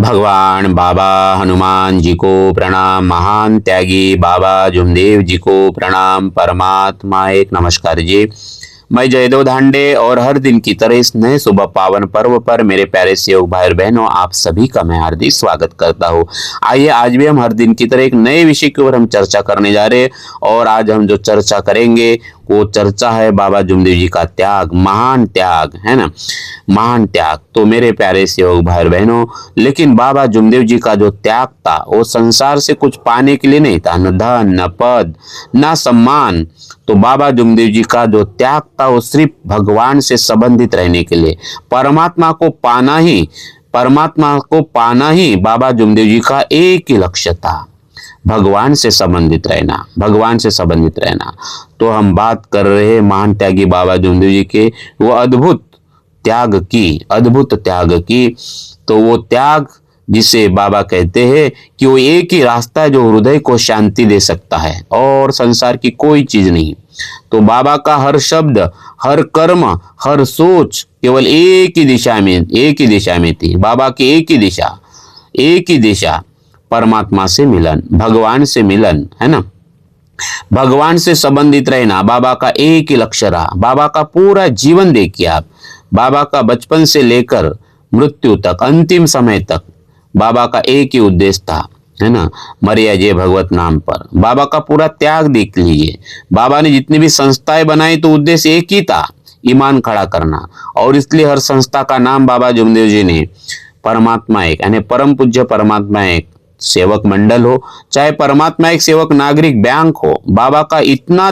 भगवान बाबा हनुमान जी को प्रणाम। महान त्यागी बाबा जुमदेव जी को प्रणाम। परमात्मा एक नमस्कार जी। मैं जयदेव धांडे और हर दिन की तरह इस नए सुबह पावन पर्व पर मेरे प्यारे सेवक भाई और बहनों, आप सभी का मैं हार्दिक स्वागत करता हूँ। आइए आज भी हम हर दिन की तरह एक नए विषय के ऊपर हम चर्चा करने जा रहे हैं। और आज हम जो चर्चा करेंगे वो चर्चा है बाबा जुमदेव जी का त्याग, महान त्याग है ना, महान त्याग। तो मेरे प्यारे सेवक भाई और बहनों, लेकिन बाबा जुमदेव जी का जो त्याग था वो संसार से कुछ पाने के लिए नहीं था, न धन न पद न सम्मान। तो बाबा जुमदेव जी का जो त्याग था वो सिर्फ भगवान से संबंधित रहने के लिए, परमात्मा को पाना ही बाबा जुमदेव जी का एक ही लक्ष्य था, भगवान से संबंधित रहना, भगवान से संबंधित रहना। तो हम बात कर रहे हैं महान त्यागी बाबा जुमदेव जी के वो अद्भुत त्याग की। तो वो त्याग जिसे बाबा कहते हैं कि वो एक ही रास्ता है जो हृदय को शांति दे सकता है और संसार की कोई चीज नहीं। तो बाबा का हर शब्द, हर कर्म, हर सोच केवल एक ही दिशा में थी। बाबा की एक ही दिशा, परमात्मा से मिलन, भगवान से मिलन, है ना, भगवान से संबंधित रहना बाबा का एक ही लक्ष्य रहा। बाबा का पूरा जीवन देखिए आप, बाबा का बचपन से लेकर मृत्यु तक, अंतिम समय तक बाबा का एक ही उद्देश्य था, है ना, मरिया जय भगवत नाम पर। बाबा का पूरा त्याग देख लीजिए। बाबा ने जितनी भी संस्थाएं बनाई तो उद्देश्य एक ही था, ईमान खड़ा करना। और इसलिए हर संस्था का नाम बाबा जुमदेव जी ने परमात्मा एक यानी परम पूज्य परमात्मा एक सेवक मंडल हो, चाहे परमात्मा एक सेवक नागरिक बैंक हो, बाबा का इतना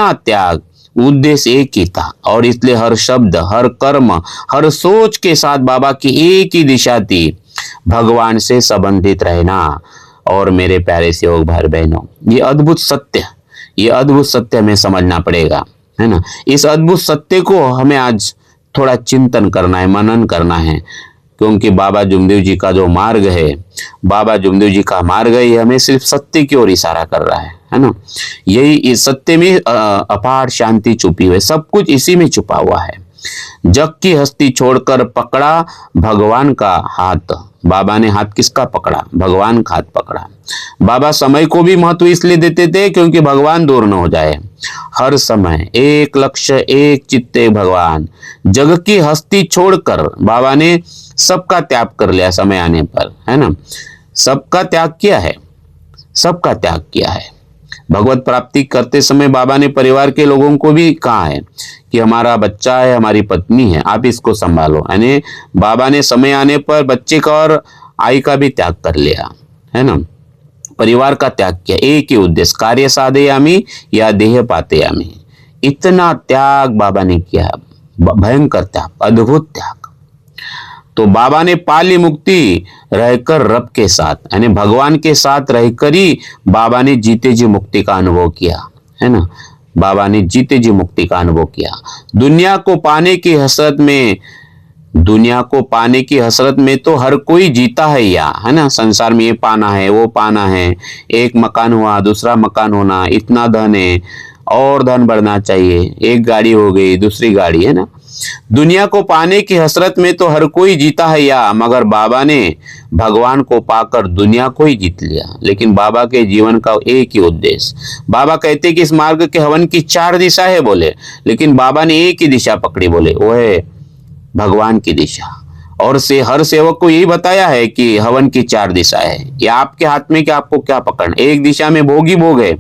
त्याग उद्देश्य एक ही था। और इसलिए हर शब्द, हर कर्म, हर सोच के साथ बाबा की एक ही दिशा थी, भगवान से संबंधित रहना। और मेरे प्यारे सेवक भाई बहनों, ये अद्भुत सत्य हमें समझना पड़ेगा, है ना। इस अद्भुत सत्य को हमें आज थोड़ा चिंतन करना है, मनन करना है, क्योंकि बाबा जुमदेव जी का जो मार्ग है, बाबा जुमदेव जी का मार्ग है, ये हमें सिर्फ सत्य की ओर इशारा कर रहा है ना। यही इस सत्य में अपार शांति छुपी हुई, सब कुछ इसी में छुपा हुआ है। जग की हस्ती छोड़कर पकड़ा भगवान का हाथ। बाबा ने हाथ किसका पकड़ा? भगवान का हाथ पकड़ा। बाबा समय को भी महत्व इसलिए देते थे क्योंकि भगवान दूर न हो जाए। हर समय एक लक्ष्य, एक चित्ते भगवान। जग की हस्ती छोड़कर बाबा ने सबका त्याग कर लिया समय आने पर, है ना, सबका त्याग किया है। भगवत प्राप्ति करते समय बाबा ने परिवार के लोगों को भी कहा है कि हमारा बच्चा है, हमारी पत्नी है, आप इसको संभालो। यानी बाबा ने समय आने पर बच्चे का और आई का भी त्याग कर लिया, है ना, परिवार का त्याग किया। एक ही उद्देश्य, कार्य साधयामि या देह पातयामि। इतना त्याग बाबा ने किया, भयंकर त्याग, अद्भुत त्याग। तो बाबा ने पाली मुक्ति रहकर रब के साथ, यानी भगवान के साथ रहकर ही बाबा ने जीते जी मुक्ति का अनुभव किया, है ना। बाबा ने जीते जी मुक्ति का अनुभव किया। दुनिया को पाने की हसरत में तो हर कोई जीता है यहाँ, है ना। संसार में ये पाना है, वो पाना है, एक मकान हुआ, दूसरा मकान होना, इतना धन है और धन बढ़ना चाहिए, एक गाड़ी हो गई, दूसरी गाड़ी, है ना। दुनिया को पाने की हसरत में तो हर कोई जीता है या, मगर बाबा ने भगवान को पाकर दुनिया को ही जीत लिया। लेकिन बाबा के जीवन का एक ही उद्देश्य, बाबा कहते कि इस मार्ग के हवन की 4 दिशा है बोले, लेकिन बाबा ने एक ही दिशा पकड़ी बोले, वो है भगवान की दिशा। और हर सेवक को यही बताया है कि हवन की 4 दिशा है, ये आपके हाथ में कि आपको क्या पकड़ना। एक दिशा में भोग ही भोग है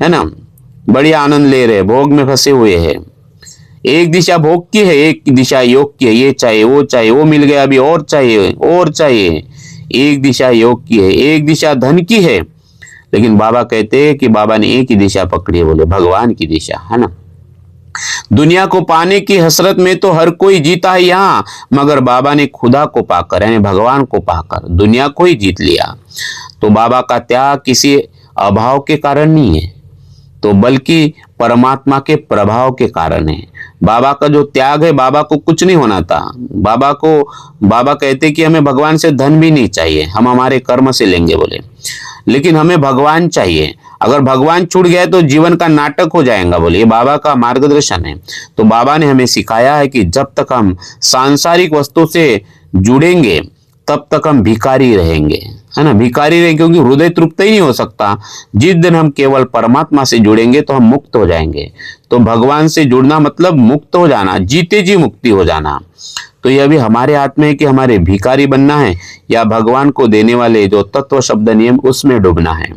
ना, बढ़िया आनंद ले रहे, भोग में फंसे हुए हैं। एक दिशा भोग की है, एक दिशा योग की है, ये चाहिए, वो मिल गया, अभी और चाहिए। एक दिशा योग की है, एक दिशा धन की है। लेकिन बाबा कहते हैं कि बाबा ने एक ही दिशा पकड़ी है, बोले भगवान की दिशा, है ना। दुनिया को पाने की हसरत में तो हर कोई जीता है यहाँ, मगर बाबा ने खुदा को पाकर, यानी भगवान को पाकर दुनिया को ही जीत लिया। तो बाबा का त्याग किसी अभाव के कारण नहीं है, तो बल्कि परमात्मा के प्रभाव के कारण है। बाबा का जो त्याग है, बाबा को कुछ नहीं होना था। बाबा कहते कि हमें भगवान से धन भी नहीं चाहिए, हम हमारे कर्म से लेंगे बोले, लेकिन हमें भगवान चाहिए। अगर भगवान छूट गए तो जीवन का नाटक हो जाएगा बोले, ये बाबा का मार्गदर्शन है। तो बाबा ने हमें सिखाया है कि जब तक हम सांसारिक वस्तु से जुड़ेंगे तब तक हम भिखारी रहेंगे, है ना, भिखारी रहेंगे, क्योंकि हृदय तृप्त ही नहीं हो सकता। जिस दिन हम केवल परमात्मा से जुड़ेंगे तो हम मुक्त हो जाएंगे। तो भगवान से जुड़ना मतलब मुक्त हो जाना, जीते जी मुक्ति हो जाना। तो यह भी हमारे हाथ में है कि हमारे भिखारी बनना है या भगवान को देने वाले जो तत्व शब्द नियम उसमें डूबना है।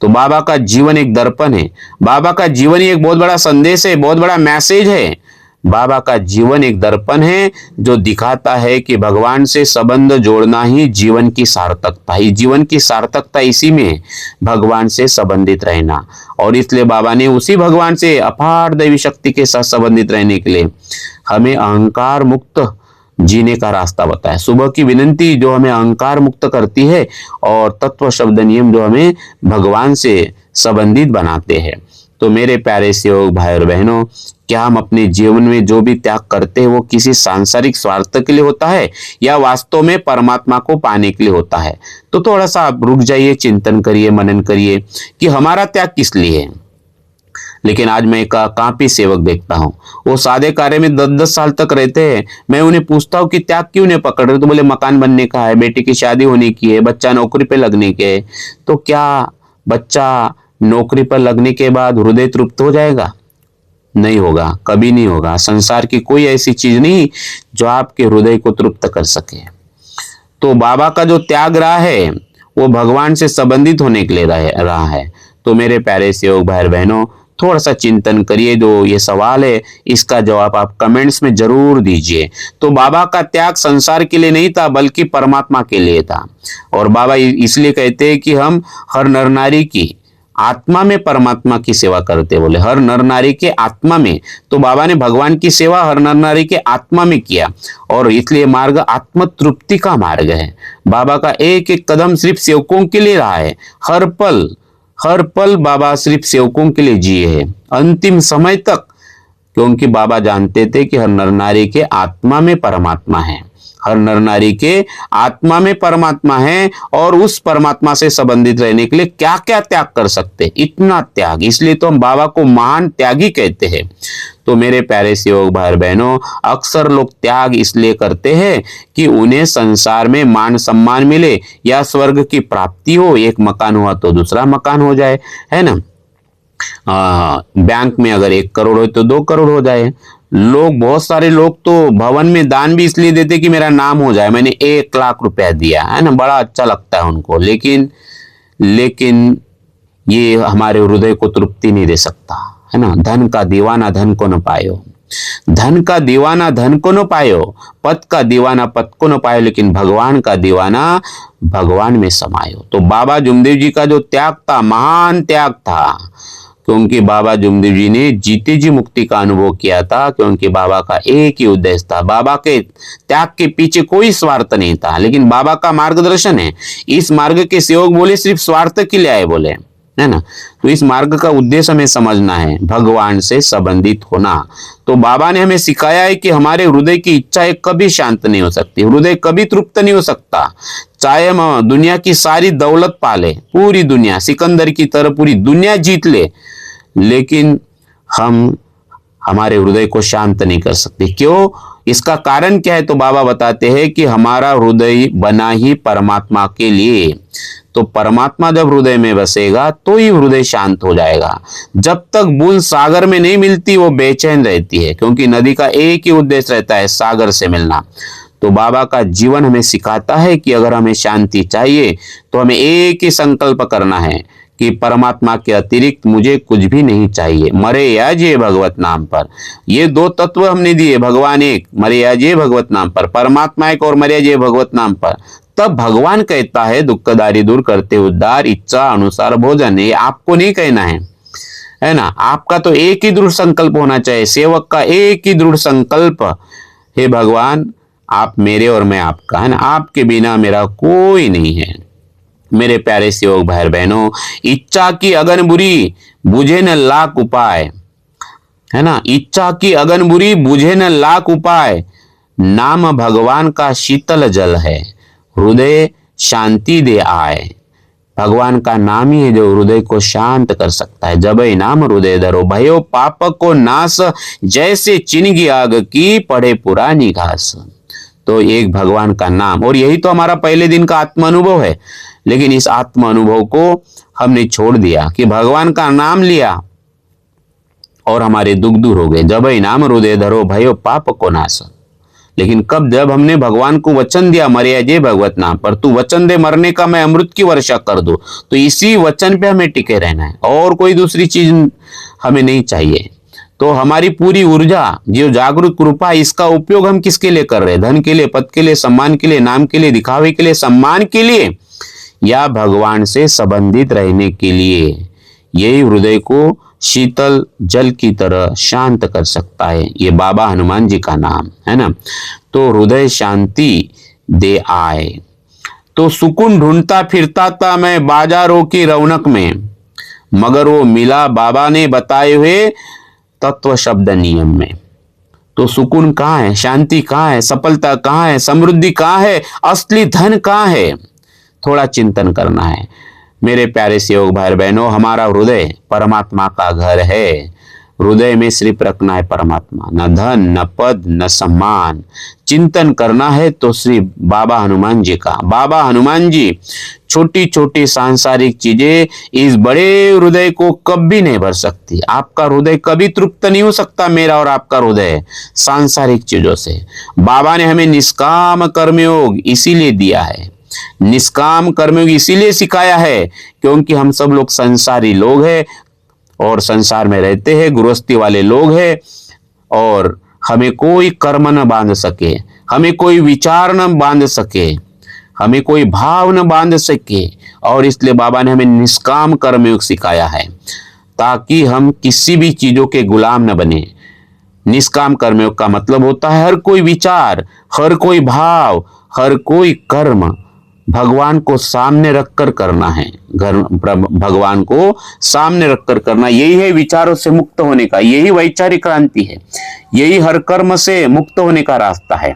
तो बाबा का जीवन एक दर्पण है, बाबा का जीवन ही एक बहुत बड़ा संदेश है, बहुत बड़ा मैसेज है। बाबा का जीवन एक दर्पण है जो दिखाता है कि भगवान से संबंध जोड़ना ही जीवन की सार्थकता है। जीवन की सार्थकता इसी में है, भगवान से संबंधित रहना। और इसलिए बाबा ने उसी भगवान से अपार दैवी शक्ति के साथ संबंधित रहने के लिए हमें अहंकार मुक्त जीने का रास्ता बताया। सुबह की विनंती जो हमें अहंकार मुक्त करती है और तत्व शब्द नियम जो हमें भगवान से संबंधित बनाते हैं। तो मेरे प्यारे सेवक भाई और बहनों, क्या हम अपने जीवन में जो भी त्याग करते हैं वो किसी सांसारिक स्वार्थ के लिए होता है या वास्तव में परमात्मा को पाने के लिए होता है? तो थोड़ा सा आप रुक जाइए, चिंतन करिए, मनन करिए कि हमारा त्याग किस लिए है। लेकिन आज मैं काफी सेवक देखता हूँ, वो सादे कार्य में 10-10 साल तक रहते हैं। मैं उन्हें पूछता हूँ कि त्याग क्यों नहीं पकड़ रहे? तो बोले मकान बनने का है, बेटी की शादी होने की है, बच्चा नौकरी पे लगने के है। तो क्या बच्चा नौकरी पर लगने के बाद हृदय तृप्त हो जाएगा? नहीं होगा, कभी नहीं होगा। संसार की कोई ऐसी चीज नहीं जो आपके हृदय को तृप्त कर सके। तो बाबा का जो त्याग रहा है वो भगवान से संबंधित होने के लिए रहा है। तो मेरे प्यारे सेवक भाई बहनों, थोड़ा सा चिंतन करिए। जो ये सवाल है इसका जवाब आप कमेंट्स में जरूर दीजिए। तो बाबा का त्याग संसार के लिए नहीं था बल्कि परमात्मा के लिए था। और बाबा इसलिए कहते हैं कि हम हर नर नारी की आत्मा में परमात्मा की सेवा करते, बोले हर नर नारी के आत्मा में। तो बाबा ने भगवान की सेवा हर नर नारी के आत्मा में किया और इसलिए मार्ग आत्म तृप्ति का मार्ग है। बाबा का एक एक कदम सिर्फ सेवकों के लिए रहा है। हर पल बाबा सिर्फ सेवकों के लिए जिए हैं, अंतिम समय तक। क्योंकि बाबा जानते थे कि हर नर नारी के आत्मा में परमात्मा है, हर नर नारी के आत्मा में परमात्मा है। और उस परमात्मा से संबंधित रहने के लिए क्या क्या त्याग कर सकते, इतना त्याग। इसलिए तो हम बाबा को महान त्यागी कहते हैं। तो मेरे प्यारे सेवक भाई बहनों, अक्सर लोग त्याग इसलिए करते हैं कि उन्हें संसार में मान सम्मान मिले या स्वर्ग की प्राप्ति हो। एक मकान हुआ तो दूसरा मकान हो जाए, है ना। बैंक में अगर 1 करोड़ हो तो 2 करोड़ हो जाए। बहुत सारे लोग तो भवन में दान भी इसलिए देते कि मेरा नाम हो जाए, मैंने 1 लाख रुपया दिया, है ना, बड़ा अच्छा लगता है उनको। लेकिन ये हमारे हृदय को तृप्ति नहीं दे सकता, है ना। धन का दीवाना धन को न पायो, धन का दीवाना धन को न पायो, पद का दीवाना पद को न पायो, लेकिन भगवान का दीवाना भगवान में समायो। तो बाबा जुमदेव जी का जो त्याग था, महान त्याग था। क्योंकि बाबा जुमदेव जी ने जीते जी मुक्ति का अनुभव किया था। क्योंकि बाबा का एक ही उद्देश्य था, बाबा के त्याग के पीछे कोई स्वार्थ नहीं था, लेकिन बाबा का मार्गदर्शन है। इस मार्ग के सेवक बोले सिर्फ स्वार्थ के लिए आए, बोले, है ना। तो इस मार्ग का उद्देश्य हमें समझना है, भगवान से संबंधित होना। तो बाबा ने हमें सिखाया है कि हमारे हृदय की इच्छाएं कभी शांत नहीं हो सकती, हृदय कभी तृप्त नहीं हो सकता। चाहे हम दुनिया की सारी दौलत पाले, पूरी दुनिया, सिकंदर की तरह पूरी दुनिया जीत ले, लेकिन हम हमारे हृदय को शांत नहीं कर सकते। क्यों? इसका कारण क्या है? तो बाबा बताते हैं कि हमारा हृदय बना ही परमात्मा के लिए। तो परमात्मा जब हृदय में बसेगा तो ही हृदय शांत हो जाएगा। जब तक बूंद सागर में नहीं मिलती वो बेचैन रहती है, क्योंकि नदी का एक ही उद्देश्य रहता है, सागर से मिलना। तो बाबा का जीवन हमें सिखाता है कि अगर हमें शांति चाहिए तो हमें एक ही संकल्प करना है कि परमात्मा के अतिरिक्त मुझे कुछ भी नहीं चाहिए, मरे या जिए भगवत नाम पर। ये 2 तत्व हमने दिए, भगवान एक, मरे या जिए भगवत नाम पर, परमात्मा एक और मरे या जिए भगवत नाम पर। तब भगवान कहता है दुखदारी दूर करते उद्धार, इच्छा अनुसार भोजन। ये आपको नहीं कहना है ना। आपका तो एक ही दृढ़ संकल्प होना चाहिए, सेवक का एक ही दृढ़ संकल्प, हे भगवान आप मेरे और मैं आपका, है ना, आपके बिना मेरा कोई नहीं है। मेरे प्यारे सेवक भाई बहनों, इच्छा की अगन बुरी बुझे न लाख उपाय, है ना। इच्छा की अगन बुरी बुझे न लाख उपाय, नाम भगवान का शीतल जल है, हृदय शांति दे आए। भगवान का नाम ही है जो हृदय को शांत कर सकता है। जब नाम हृदय धरो भयो पाप को नाश, जैसे चिन्ह आग की पड़े पुरानी घास। तो एक भगवान का नाम, और यही तो हमारा पहले दिन का आत्म अनुभव है। लेकिन इस आत्म अनुभव को हमने छोड़ दिया कि भगवान का नाम लिया और हमारे दुख दूर हो गए। जब नाम हृदय धरो भयो पाप को नाश। लेकिन कब? जब हमने भगवान को वचन दिया, मरे जय भगवत नाम पर, तू वचन दे मरने का, मैं अमृत की वर्षा कर दूं। तो इसी वचन पे हमें टिके रहना है और कोई दूसरी चीज हमें नहीं चाहिए। तो हमारी पूरी ऊर्जा, जो जागरूक कृपा, इसका उपयोग हम किसके लिए कर रहे हैं? धन के लिए, पद के लिए, सम्मान के लिए, नाम के लिए, दिखावे के लिए, सम्मान के लिए, या भगवान से संबंधित रहने के लिए? यही हृदय को शीतल जल की तरह शांत कर सकता है। ये बाबा हनुमान जी का नाम है ना। तो हृदय शांति दे आए। तो सुकून ढूंढता फिरता था मैं बाजारों की रौनक में, मगर वो मिला बाबा ने बताए हुए तत्व शब्द नियम में। तो सुकून कहाँ है? शांति कहाँ है? सफलता कहाँ है? समृद्धि कहाँ है? असली धन कहाँ है? थोड़ा चिंतन करना है मेरे प्यारे सेवक भाई बहनों। हमारा हृदय परमात्मा का घर है। हृदय में सिर्फ रखना है परमात्मा, न धन, न पद, न सम्मान। चिंतन करना है तो सिर्फ बाबा हनुमान जी का। बाबा हनुमान जी छोटी छोटी सांसारिक चीजें इस बड़े हृदय को कभी नहीं भर सकती। आपका हृदय कभी तृप्त नहीं हो सकता, मेरा और आपका हृदय, सांसारिक चीजों से। बाबा ने हमें निष्काम कर्मयोग इसीलिए दिया है, निष्काम कर्मयोग इसीलिए सिखाया है क्योंकि हम सब लोग संसारी लोग हैं और संसार में रहते हैं, गृहस्थी वाले लोग हैं, और हमें कोई कर्म न बांध सके, हमें कोई विचार न बांध सके, हमें कोई भाव न बांध सके। और इसलिए बाबा ने हमें निष्काम कर्मयोग सिखाया है ताकि हम किसी भी चीजों के गुलाम न बने। निष्काम कर्मयोग का मतलब होता है हर कोई विचार, हर कोई भाव, हर कोई कर्म भगवान को सामने रखकर करना है। भगवान को सामने रखकर करना, यही है विचारों से मुक्त होने का, यही वैचारिक क्रांति है, यही हर कर्म से मुक्त होने का रास्ता है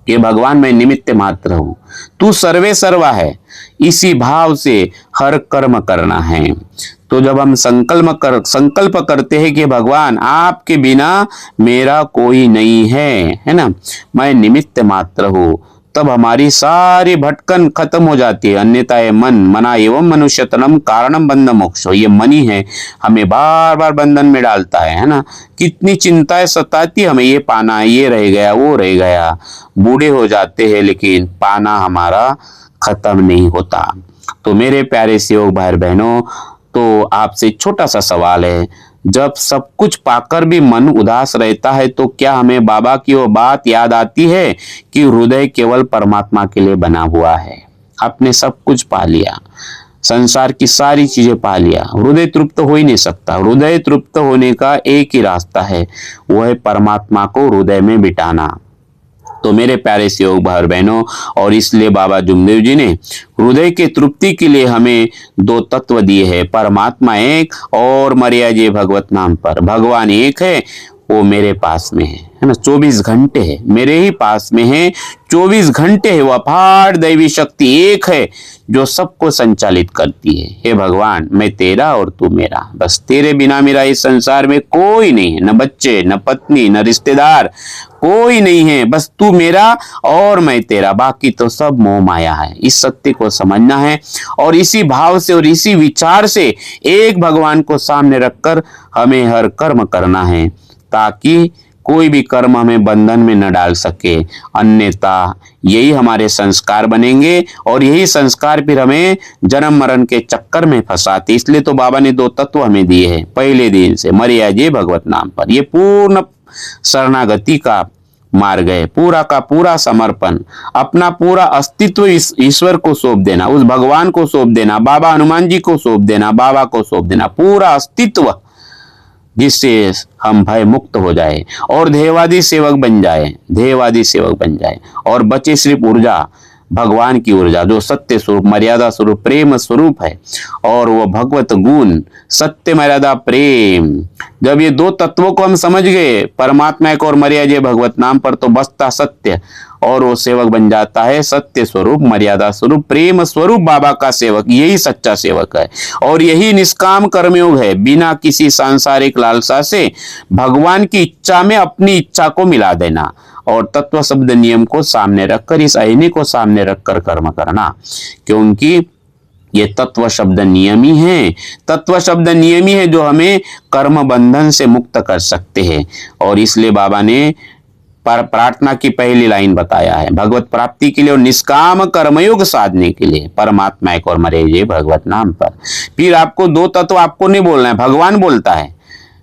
कि भगवान मैं निमित्त मात्र हूं, तू सर्वे सर्वा है। इसी भाव से हर कर्म करना है। तो जब हम संकल्प करते हैं कि भगवान आपके बिना मेरा कोई नहीं है ना, मैं निमित्त मात्र हूं, तब हमारी सारी भटकन खत्म हो जाती है। अन्यथा ये मना एवं मनुष्यतनम कारणम बंध मोक्षो, ये मन ही है हमें बार बार बंधन में डालता है ना। कितनी चिंताएं सताती हमें, ये पाना है, ये रह गया, वो रह गया। बूढ़े हो जाते हैं लेकिन पाना हमारा खत्म नहीं होता। तो मेरे प्यारे सेवक भाई बहनों, तो आपसे छोटा सा सवाल है, जब सब कुछ पाकर भी मन उदास रहता है तो क्या हमें बाबा की वो बात याद आती है कि हृदय केवल परमात्मा के लिए बना हुआ है? आपने सब कुछ पा लिया, संसार की सारी चीजें पा लिया, हृदय तृप्त हो ही नहीं सकता। हृदय तृप्त होने का एक ही रास्ता है, वो है परमात्मा को हृदय में बिठाना। तो मेरे प्यारे सेवक भाई बहनों, और इसलिए बाबा जुमदेव जी ने हृदय के तृप्ति के लिए हमें दो तत्व दिए हैं, परमात्मा एक और मर्या जे भगवत नाम पर। भगवान एक है, वो मेरे पास में है ना, 24 घंटे है, मेरे ही पास में है, 24 घंटे है। वो अपार दैवी शक्ति एक है जो सबको संचालित करती है। हे भगवान, मैं तेरा और तू मेरा, बस तेरे बिना मेरा इस संसार में कोई नहीं है, न बच्चे, न पत्नी, न रिश्तेदार, कोई नहीं है, बस तू मेरा और मैं तेरा, बाकी तो सब मोह माया है। इस सत्य को समझना है और इसी भाव से और इसी विचार से एक भगवान को सामने रखकर हमें हर कर्म करना है, ताकि कोई भी कर्म हमें बंधन में न डाल सके। अन्यथा यही हमारे संस्कार बनेंगे और यही संस्कार फिर हमें जन्म मरण के चक्कर में फंसाते। इसलिए तो बाबा ने दो तत्व हमें दिए हैं पहले दिन से, मर्या जे भगवत नाम पर। ये पूर्ण शरणागति का मार्ग है, पूरा का पूरा समर्पण, अपना पूरा अस्तित्व ईश्वर को सौंप देना, उस भगवान को सौंप देना, बाबा हनुमान जी को सौंप देना, बाबा को सौंप देना, पूरा अस्तित्व, जिससे हम भय मुक्त हो जाए और ध्येयवादी सेवक बन जाए, ध्येयवादी सेवक बन जाए। और बचे सिर्फ ऊर्जा, भगवान की ऊर्जा, जो सत्य स्वरूप, मर्यादा स्वरूप, प्रेम स्वरूप है, और वो भगवत गुण, सत्य, मर्यादा, प्रेम। जब ये दो तत्वों को हम समझ गए, परमात्मा को और मर्यादा भगवत नाम पर, तो बसता सत्य, और वो सेवक बन जाता है सत्य स्वरूप, मर्यादा स्वरूप, प्रेम स्वरूप बाबा का सेवक। यही सच्चा सेवक है और यही निष्काम कर्मयोग है, बिना किसी सांसारिक लालसा से भगवान की इच्छा में अपनी इच्छा को मिला देना। और तत्व शब्द नियम को सामने रखकर, इस अहिनी को सामने रखकर कर्म करना, क्योंकि ये तत्व शब्द नियम ही है। तत्व शब्द नियम ही है जो हमें कर्म बंधन से मुक्त कर सकते हैं। और इसलिए बाबा ने प्रार्थना की पहली लाइन बताया है, भगवत प्राप्ति के लिए और निष्काम कर्मयोग साधने के लिए परमात्मा एक और मरे जे भगवत नाम पर। फिर आपको दो तत्व आपको नहीं बोलना है, भगवान बोलता है,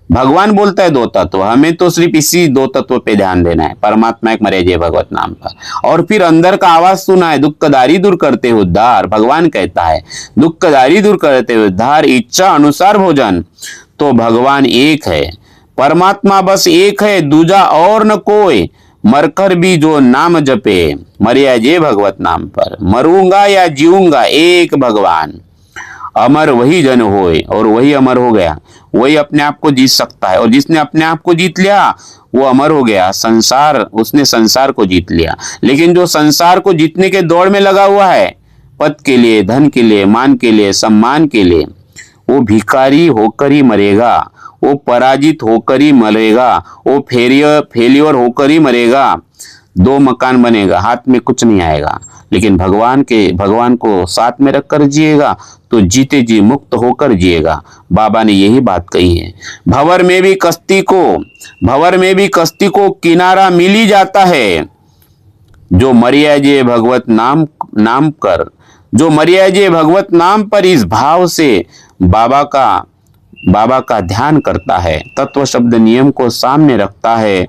भगवान बोलता है दो तत्व, हमें तो सिर्फ इसी दो तत्व पे ध्यान देना है, परमात्मा एक मरे जे भगवत नाम पर। और फिर अंदर का आवाज सुना है, दुखदारी दूर करते उद्धार, भगवान कहता है दुखदारी दूर करते उद्धार, इच्छा अनुसार भोजन। तो भगवान एक है, परमात्मा बस एक है, दूजा और न कोई। मरकर भी जो नाम जपे, मरिया जे भगवत नाम पर, मरूंगा या जीऊंगा एक भगवान। अमर वही जन होए, और वही अमर हो गया, वही अपने आप को जीत सकता है। और जिसने अपने आप को जीत लिया वो अमर हो गया, संसार, उसने संसार को जीत लिया। लेकिन जो संसार को जीतने के दौड़ में लगा हुआ है, पद के लिए, धन के लिए, मान के लिए, सम्मान के लिए, वो भिखारी होकर ही मरेगा, वो पराजित होकर ही मरेगा, वो फेलियर होकर ही मरेगा। दो मकान बनेगा, हाथ में कुछ नहीं आएगा। लेकिन भगवान को साथ में रखकर जिएगा तो जीते जी मुक्त होकर जिएगा। बाबा ने यही बात कही है। भंवर में भी कश्ती को किनारा मिल ही जाता है। जो मरिया जे भगवत नाम कर, जो मरिया जे भगवत नाम पर इस भाव से बाबा का ध्यान करता है, तत्व शब्द नियम को सामने रखता है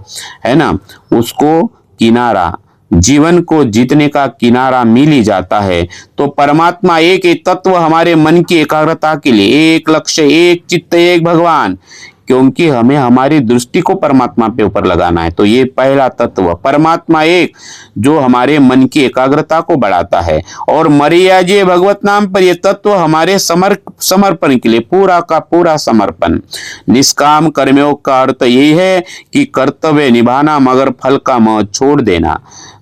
ना, उसको किनारा, जीवन को जीतने का किनारा मिल ही जाता है। तो परमात्मा एक तत्व हमारे मन की एकाग्रता के लिए, एक लक्ष्य, एक चित्त, एक भगवान, क्योंकि हमें हमारी दृष्टि को परमात्मा पे ऊपर लगाना है। तो ये पहला तत्व परमात्मा एक, जो हमारे मन की एकाग्रता को बढ़ाता है। और मरिया जी भगवत नाम पर ये तत्व हमारे समर्पण के लिए, पूरा का पूरा समर्पण। निष्काम कर्मयोग का अर्थ यही है कि कर्तव्य निभाना मगर फल का मोह छोड़ देना।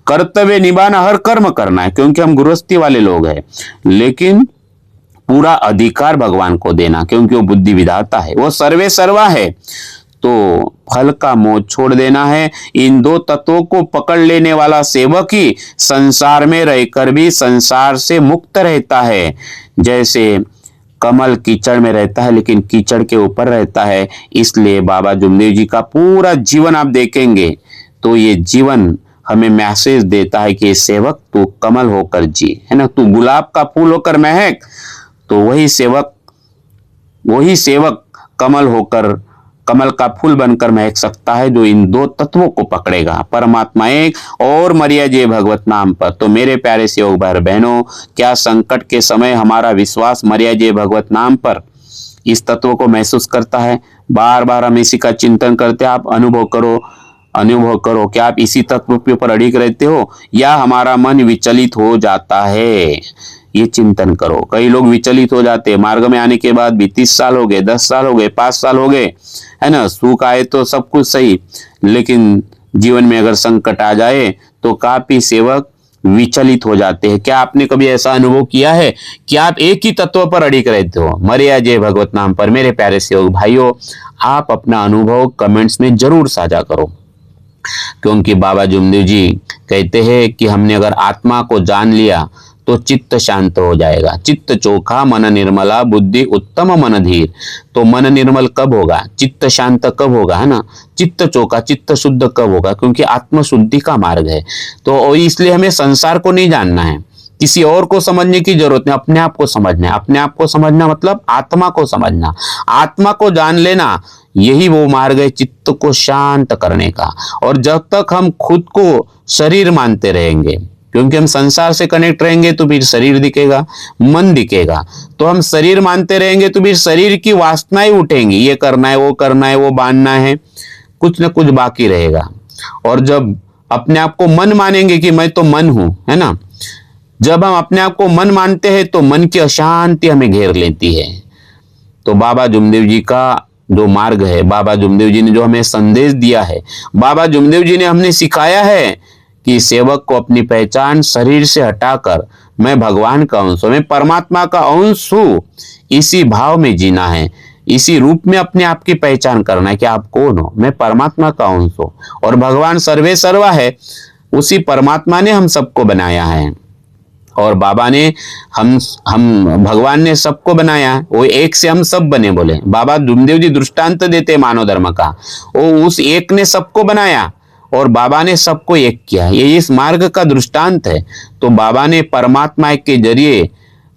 कर्तव्य निभाना, हर कर्म करना है, क्योंकि हम गृहस्थी वाले लोग हैं, लेकिन पूरा अधिकार भगवान को देना, क्योंकि वो बुद्धि विधाता है, वो सर्वे सर्वा है। तो फल का मोह छोड़ देना है। इन दो तत्वों को पकड़ लेने वाला सेवक ही संसार में रहकर भी संसार से मुक्त रहता है। जैसे कमल कीचड़ में रहता है लेकिन कीचड़ के ऊपर रहता है। इसलिए बाबा जुमदेव जी का पूरा जीवन आप देखेंगे तो ये जीवन हमें मैसेज देता है कि सेवक तू कमल होकर जी, है ना, तू गुलाब का फूल होकर महक। तो वही सेवक कमल होकर, कमल का फूल बनकर महक सकता है, जो इन दो तत्वों को पकड़ेगा, परमात्मा एक और मरिया जे भगवत नाम पर। तो मेरे प्यारे सेवक भाई बहनों, क्या संकट के समय हमारा विश्वास मरिया जे भगवत नाम पर इस तत्व को महसूस करता है? बार बार हम इसी का चिंतन करते हैं। आप अनुभव करो कि आप इसी तत्व के ऊपर अड़िग रहते हो या हमारा मन विचलित हो जाता है। ये चिंतन करो। कई लोग विचलित हो जाते हैं, मार्ग में आने के बाद भी 30 साल हो गए, 10 साल हो गए, 5 साल हो गए, है ना, सुख आए तो सब कुछ सही, लेकिन जीवन में अगर संकट आ जाए तो काफी सेवक विचलित हो जाते हैं। क्या आपने कभी ऐसा अनुभव किया है कि आप एक ही तत्व पर अड़िग रहते हो, मरिया जे भगवत नाम पर? मेरे प्यारे सेवक भाइयों, आप अपना अनुभव कमेंट्स में जरूर साझा करो, क्योंकि बाबा जुमदेव जी कहते हैं कि हमने अगर आत्मा को जान लिया तो चित्त शांत हो जाएगा। चित्त चोखा मन निर्मला, बुद्धि उत्तम मन धीर। तो मन निर्मल कब होगा, चित्त शांत कब होगा, है ना, चित्त चोखा, चित्त शुद्ध कब होगा? क्योंकि आत्म शुद्धि का मार्ग है। तो इसलिए हमें संसार को नहीं जानना है, किसी और को समझने की जरूरत नहीं, अपने आप को समझना है। अपने आप को समझना मतलब आत्मा को समझना, आत्मा को जान लेना, यही वो मार्ग है चित्त को शांत करने का। और जब तक हम खुद को शरीर मानते रहेंगे, क्योंकि हम संसार से कनेक्ट रहेंगे तो फिर शरीर दिखेगा, मन दिखेगा, तो हम शरीर मानते रहेंगे तो फिर शरीर की वासनाएं उठेंगी, ये करना है, वो करना है, वो बांधना है, कुछ न कुछ बाकी रहेगा। और जब अपने आप को मन मानेंगे कि मैं तो मन हूं, है ना, जब हम अपने आप को मन मानते हैं तो मन की अशांति हमें घेर लेती है। तो बाबा जुमदेव जी का जो मार्ग है, बाबा जुमदेव जी ने जो हमें संदेश दिया है, बाबा जुमदेव जी ने हमें सिखाया है कि सेवक को अपनी पहचान शरीर से हटाकर मैं भगवान का अंश हूं, मैं परमात्मा का अंश हूं, इसी भाव में जीना है। इसी रूप में अपने आप की पहचान करना है कि आप कौन हो। मैं परमात्मा का अंश हूं और भगवान सर्वे सर्वा है। उसी परमात्मा ने हम सबको बनाया है और बाबा ने हम भगवान ने सबको बनाया। वो एक से हम सब बने बोले। बाबा धूमदेव जी दृष्टांत देते मानव धर्म का। वो उस एक ने सबको बनाया और बाबा ने सबको एक किया। ये इस मार्ग का दृष्टांत है। तो बाबा ने परमात्मा के जरिए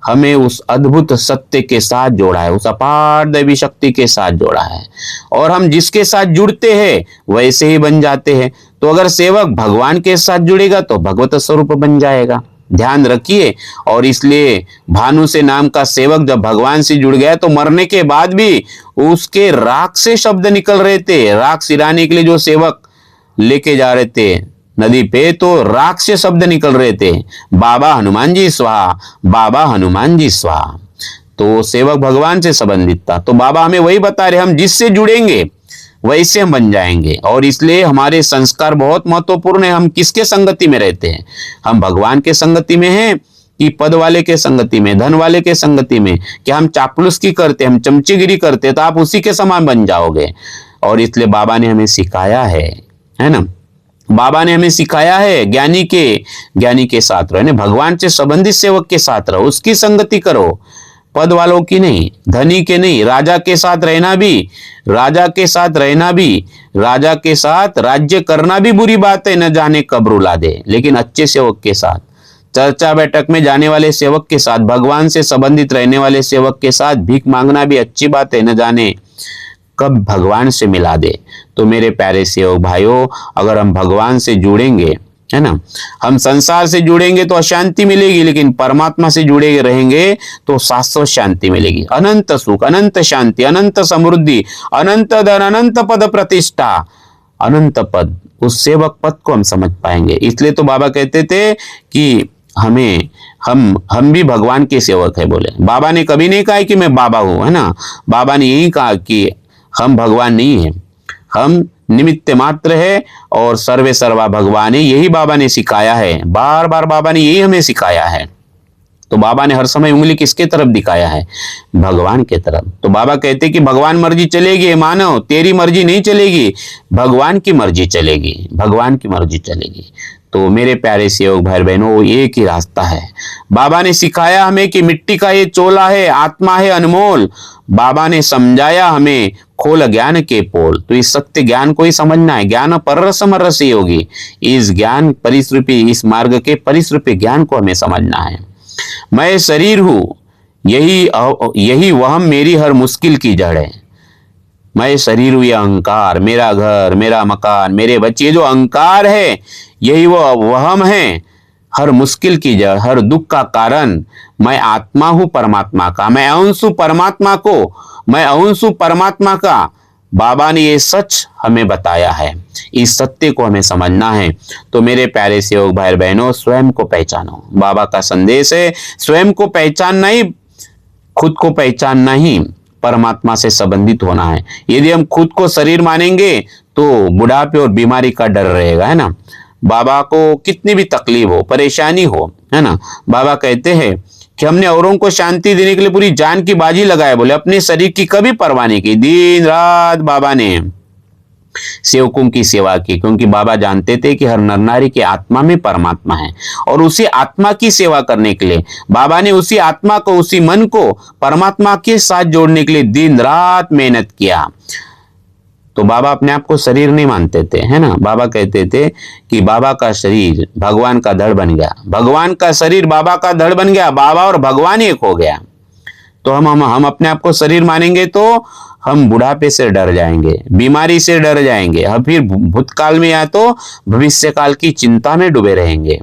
हमें उस अद्भुत सत्य के साथ जोड़ा है, उस अपार दैवी शक्ति के साथ जोड़ा है और हम जिसके साथ जुड़ते हैं वैसे ही बन जाते हैं। तो अगर सेवक भगवान के साथ जुड़ेगा तो भगवत स्वरूप बन जाएगा। ध्यान रखिए। और इसलिए भानु से नाम का सेवक जब भगवान से जुड़ गया तो मरने के बाद भी उसके राख से शब्द निकल रहे थे। राख सिराने के लिए जो सेवक लेके जा रहे थे नदी पे, तो राख से शब्द निकल रहे थे, बाबा हनुमान जी स्वाहा, बाबा हनुमान जी स्वाहा। तो सेवक भगवान से संबंधित था। तो बाबा हमें वही बता रहे, हम जिससे जुड़ेंगे वैसे हम बन जाएंगे। और इसलिए हमारे संस्कार बहुत महत्वपूर्ण है। हम किसके संगति में रहते हैं? हम भगवान के संगति में हैं कि पद वाले के संगति में, धन वाले के संगति में? क्या हम चापलूसकी करते, हम चमचीगिरी करते, तो आप उसी के समान बन जाओगे। और इसलिए बाबा ने हमें सिखाया है ना, बाबा ने हमें सिखाया है ज्ञानी के साथ रहो, भगवान से संबंधित सेवक के साथ रहो, उसकी संगति करो, पद वालों की नहीं, धनी के नहीं। राजा के साथ रहना भी, राजा के साथ राज्य करना भी बुरी बात है, न जाने कब रुला दे। लेकिन अच्छे सेवक के साथ, चर्चा बैठक में जाने वाले सेवक के साथ, भगवान से संबंधित रहने वाले सेवक के साथ भीख मांगना भी अच्छी बात है, न जाने कब भगवान से मिला दे। तो मेरे प्यारे सेवक भाइयों, अगर हम भगवान से जुड़ेंगे, है ना, हम संसार से जुड़ेंगे तो अशांति मिलेगी, लेकिन परमात्मा से जुड़े रहेंगे तो शाश्वत शांति मिलेगी। अनंत सुख, अनंत शांति, अनंत समृद्धि, अनंत धन, अनंत पद प्रतिष्ठा, अनंत पद, उस सेवक पद को हम समझ पाएंगे। इसलिए तो बाबा कहते थे कि हम भी भगवान के सेवक है बोले। बाबा ने कभी नहीं कहा कि मैं बाबा हूं, है ना। बाबा ने यही कहा कि हम भगवान नहीं है, हम निमित्त मात्र है और सर्वे सर्वा भगवान है। यही बाबा ने सिखाया है, बार बार बाबा ने यही हमें सिखाया है। तो बाबा ने हर समय उंगली किसके तरफ दिखाया है? भगवान के तरफ। तो बाबा कहते कि भगवान मर्जी चलेगी, मानव तेरी मर्जी नहीं चलेगी, भगवान की मर्जी चलेगी, भगवान की मर्जी चलेगी। तो मेरे प्यारे सेवक भाई बहनों, वो एक ही रास्ता है। बाबा ने सिखाया हमें कि मिट्टी का ये चोला है, आत्मा है अनमोल। बाबा ने समझाया हमें खोल ज्ञान के पोल। तो इस सत्य ज्ञान को ही समझना है। ज्ञान पररसम रस योगी। इस ज्ञान परिश्रुपी, इस मार्ग के परिश्रुपी ज्ञान को हमें समझना है। मैं शरीर हूं, यही वहम मेरी हर मुश्किल की जड़ है। मैं शरीर हूं, यह अहंकार, मेरा घर, मेरा मकान, मेरे बच्चे, ये जो अहंकार है यही वो वहम है, हर मुश्किल की जड़, हर दुख का कारण। मैं आत्मा हूं परमात्मा का, मैं अंश हूं परमात्मा को, मैं अंश हूं परमात्मा का। बाबा ने ये सच हमें बताया है। इस सत्य को हमें समझना है। तो मेरे प्यारे सेवक भाई बहनों, स्वयं को पहचानो। बाबा का संदेश है स्वयं को पहचानना ही, खुद को पहचानना ही परमात्मा से संबंधित होना है। यदि हम खुद को शरीर मानेंगे तो बुढ़ापे और बीमारी का डर रहेगा, है ना। बाबा को कितनी भी तकलीफ हो, परेशानी हो, है ना, बाबा कहते हैं कि हमने औरों को शांति देने के लिए पूरी जान की बाजी लगाए बोले, अपने शरीर की कभी परवाह नहीं की। दिन रात बाबा ने सेवकों की सेवा की, क्योंकि बाबा जानते थे कि हर नर नारी की आत्मा में परमात्मा है और उसी आत्मा की सेवा करने के लिए बाबा ने उसी आत्मा को, उसी मन को परमात्मा के साथ जोड़ने के लिए दिन रात मेहनत किया। तो बाबा अपने आप को शरीर नहीं मानते थे, है ना। बाबा कहते थे कि बाबा का शरीर भगवान का धड़ बन गया, भगवान का शरीर बाबा का धड़ बन गया, बाबा और भगवान एक हो गया। तो हम अपने आप को शरीर मानेंगे तो हम बुढ़ापे से डर जाएंगे, बीमारी से डर जाएंगे, हम फिर भूतकाल में या तो भविष्य काल की चिंता में डूबे रहेंगे।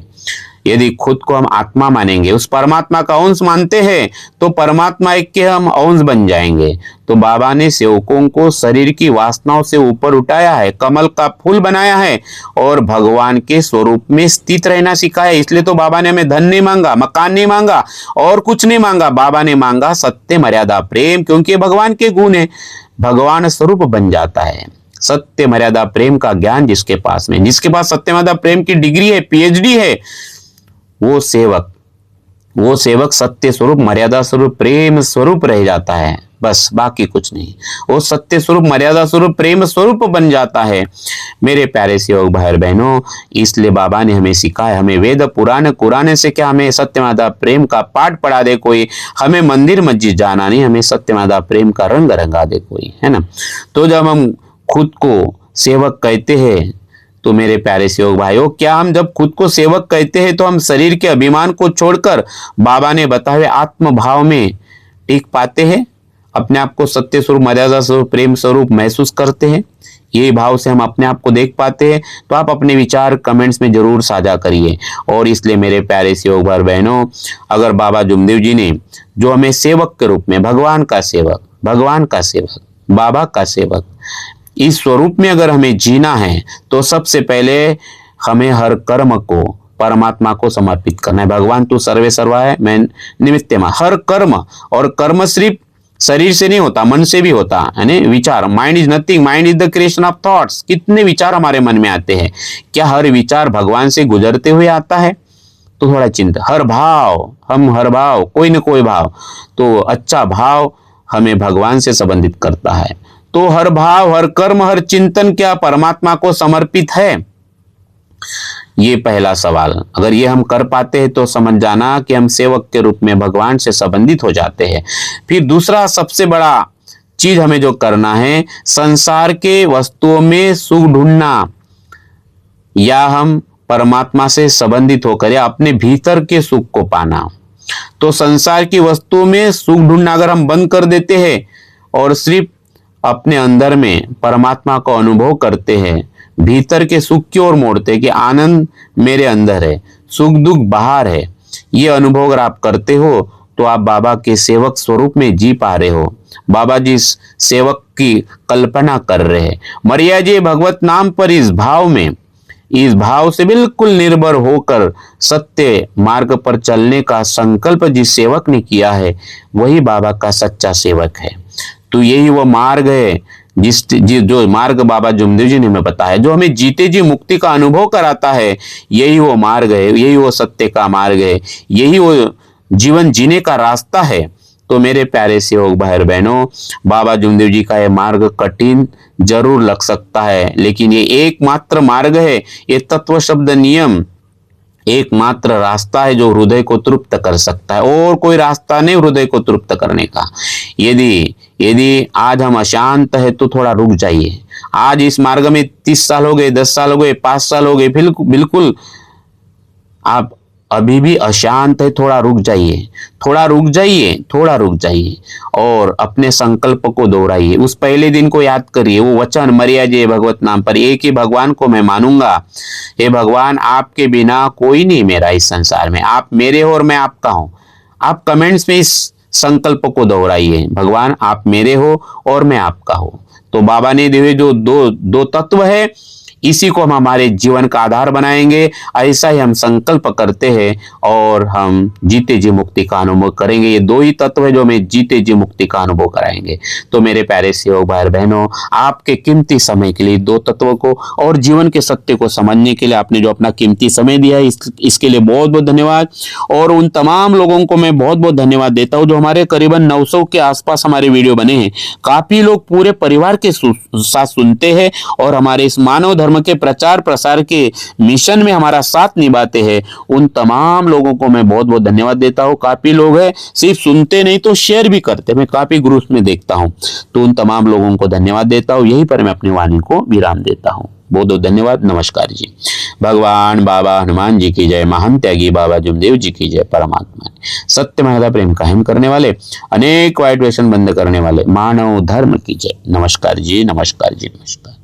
यदि खुद को हम आत्मा मानेंगे, उस परमात्मा का अंश मानते हैं, तो परमात्मा एक के हम अंश बन जाएंगे। तो बाबा ने सेवकों को शरीर की वासनाओं से ऊपर उठाया है, कमल का फूल बनाया है और भगवान के स्वरूप में स्थित रहना सिखाया। इसलिए तो बाबा ने हमें धन नहीं मांगा, मकान नहीं मांगा और कुछ नहीं मांगा। बाबा ने मांगा सत्य, मर्यादा, प्रेम, क्योंकि ये भगवान के गुण है। भगवान स्वरूप बन जाता है। सत्य, मर्यादा, प्रेम का ज्ञान जिसके पास में, जिसके पास सत्य, मर्यादा, प्रेम की डिग्री है, PhD है, वो सेवक, वो सेवक सत्य स्वरूप, मर्यादा स्वरूप, प्रेम स्वरूप रह जाता है, बस बाकी कुछ नहीं। वो सत्य स्वरूप, मर्यादा स्वरूप, प्रेम स्वरूप बन जाता है। मेरे प्यारे सेवक भाई और बहनों, इसलिए बाबा ने हमें सिखाया, हमें वेद पुराण कुरान से क्या, हमें सत्यमादा प्रेम का पाठ पढ़ा दे कोई, हमें मंदिर मस्जिद जाना नहीं, हमें सत्यमादा प्रेम का रंग रंगा दे कोई, है ना। तो जब हम खुद को सेवक कहते हैं, तो मेरे प्यारे सेवक भाइयों, क्या हम जब खुद को सेवक कहते हैं तो हम शरीर के अभिमान को छोड़कर बाबा ने बताए आत्म भाव में टिक पाते हैं, अपने आप को सत्य स्वरूप, मर्यादा स्वरूप, प्रेम स्वरूप महसूस करते हैं? यही भाव से हम अपने आप को देख पाते हैं। तो आप अपने विचार कमेंट्स में जरूर साझा करिए। और इसलिए मेरे प्यारे सेवक भाई बहनों, अगर बाबा जुमदेव जी ने जो हमें सेवक के रूप में, भगवान का सेवक, बाबा का सेवक, इस स्वरूप में अगर हमें जीना है, तो सबसे पहले हमें हर कर्म को परमात्मा को समर्पित करना है। भगवान तू सर्वे सर्वा है, मैं निमित्तमा। हर कर्म, और कर्म सिर्फ शरीर से नहीं होता, मन से भी होता है। विचार, mind is nothing, mind is the creation of thoughts. कितने विचार हमारे मन में आते हैं, क्या हर विचार भगवान से गुजरते हुए आता है? तो थोड़ा चिंता, हर भाव, कोई न कोई भाव, तो अच्छा भाव हमें भगवान से संबंधित करता है। तो हर भाव, हर कर्म, हर चिंतन क्या परमात्मा को समर्पित है? ये पहला सवाल। अगर ये हम कर पाते हैं तो समझ जाना कि हम सेवक के रूप में भगवान से संबंधित हो जाते हैं। फिर दूसरा सबसे बड़ा चीज हमें जो करना है, संसार के वस्तुओं में सुख ढूंढना, या हम परमात्मा से संबंधित होकर या अपने भीतर के सुख को पाना। तो संसार की वस्तुओं में सुख ढूंढना अगर हम बंद कर देते हैं और सिर्फ अपने अंदर में परमात्मा को अनुभव करते हैं, भीतर के सुख की ओर मोड़ते हैं कि आनंद मेरे अंदर है, सुख दुख बाहर है, ये अनुभव अगर आप करते हो, तो आप बाबा के सेवक स्वरूप में जी पा रहे हो। बाबा जिस सेवक की कल्पना कर रहे हैं, मरिया जी भगवत नाम पर इस भाव से बिल्कुल निर्भर होकर सत्य मार्ग पर चलने का संकल्प जिस सेवक ने किया है, वही बाबा का सच्चा सेवक है। तो यही वो मार्ग है जो मार्ग बाबा जुमदेव जी ने हमें बताया, जो हमें जीते जी मुक्ति का अनुभव कराता है। यही वो मार्ग है, यही वो सत्य का मार्ग है, यही वो जीवन जीने का रास्ता है। तो मेरे प्यारे सेवक भाई बहनों, बाबा जुमदेव जी का यह मार्ग कठिन जरूर लग सकता है, लेकिन ये एकमात्र मार्ग है, ये तत्व शब्द नियम एकमात्र रास्ता है जो हृदय को तृप्त कर सकता है। और कोई रास्ता नहीं हृदय को तृप्त करने का। यदि आज हम अशांत है तो थोड़ा रुक जाइए। आज इस मार्ग में 30 साल हो गए, 10 साल हो गए, 5 साल हो गए, बिल्कुल आप अभी भी अशांत है, थोड़ा रुक जाइए और अपने संकल्प को दोहराइए। उस पहले दिन को याद करिए, वो वचन, मरिया जी भगवत नाम पर, एक ही भगवान को मैं मानूंगा। हे भगवान, आपके बिना कोई नहीं मेरा इस संसार में, आप मेरे हो और मैं आपका हूं। आप कमेंट्स में इस संकल्प को दोहराइए, भगवान आप मेरे हो और मैं आपका हो। तो बाबा ने दिए जो दो तत्व है, इसी को हम हमारे जीवन का आधार बनाएंगे। ऐसा ही हम संकल्प करते हैं और हम जीते जी मुक्ति का अनुभव करेंगे। ये दो ही तत्व है जो हमें जीते जी मुक्ति का अनुभव कराएंगे। तो मेरे प्यारे सेवक भाई बहनों, आपके कीमती समय के लिए दो तत्वों को और जीवन के सत्य को समझने के लिए आपने जो अपना कीमती समय दिया है, इसके लिए बहुत बहुत धन्यवाद। और उन तमाम लोगों को मैं बहुत बहुत धन्यवाद देता हूँ जो हमारे करीबन 900 के आसपास हमारे वीडियो बने हैं। काफी लोग पूरे परिवार के साथ सुनते हैं और हमारे इस मानव धर्म के प्रचार प्रसार के मिशन में हमारा साथ निभाते हैं। उन तमाम लोगों को मैं बहुत बहुत धन्यवाद देता हूं। काफी लोग हैं सिर्फ सुनते नहीं तो शेयर भी करते, मैं काफी ग्रुप्स में देखता हूं। तो उन तमाम लोगों को धन्यवाद देता हूं। यहीं पर मैं अपनी वाणी को विराम देता हूं। बहुत बहुत धन्यवाद। नमस्कार जी। भगवान बाबा हनुमान जी की जय, महान त्यागी बाबा जुमदेव जी की जय। परमात्मा सत्य महिला प्रेम कायम करने वाले, अनेक वाइट व्यसन बंद करने वाले मानव धर्म की जय। नमस्कार जी, नमस्कार जी, नमस्कार।